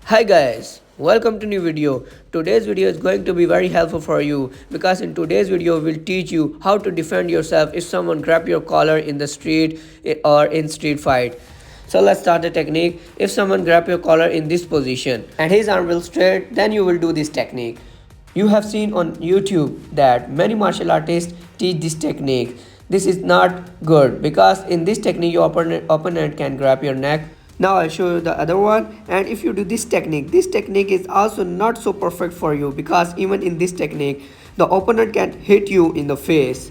Hi guys, welcome to new video. Today's video is going to be very helpful for you because in today's video we'll teach you how to defend yourself if someone grab your collar in the street or in street fight. So let's start the technique. If someone grab your collar in this position and his arm will straight, then you will do this technique. You have seen on YouTube that many martial artists teach this technique. This is not good because in this technique your opponent can grab your neck. Now I'll show you the other one, and if you do this technique is also not so perfect for you because even in this technique the opponent can hit you in the face.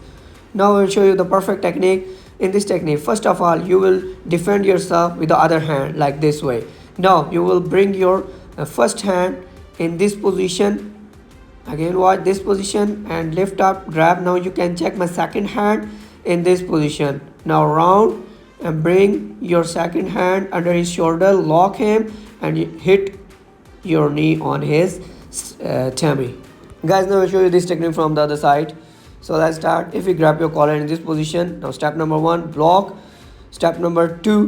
Now I'll show you the perfect technique. In this technique, first of all, you will defend yourself with the other hand like this way. Now you will bring your first hand in this position. Again watch this position and lift up, grab. Now you can check my second hand in this position. Now round and bring your second hand under his shoulder, lock him and hit your knee on his tummy. Guys, now I'll show you this technique from the other side. So let's start. If you grab your collar in this position, now step number 1, block. Step number 2,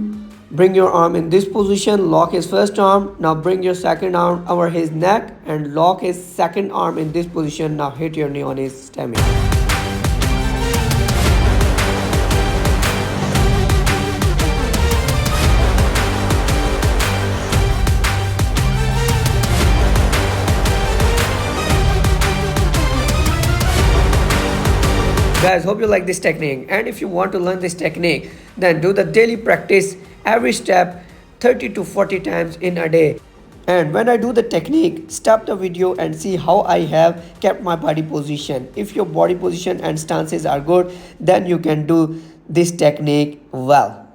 bring your arm in this position, lock his first arm. Now bring your second arm over his neck and lock his second arm in this position. Now hit your knee on his tummy. Guys, hope you like this technique, and if you want to learn this technique, then do the daily practice every step 30 to 40 times in a day. And when I do the technique, stop the video and see how I have kept my body position. If your body position and stances are good, then you can do this technique well.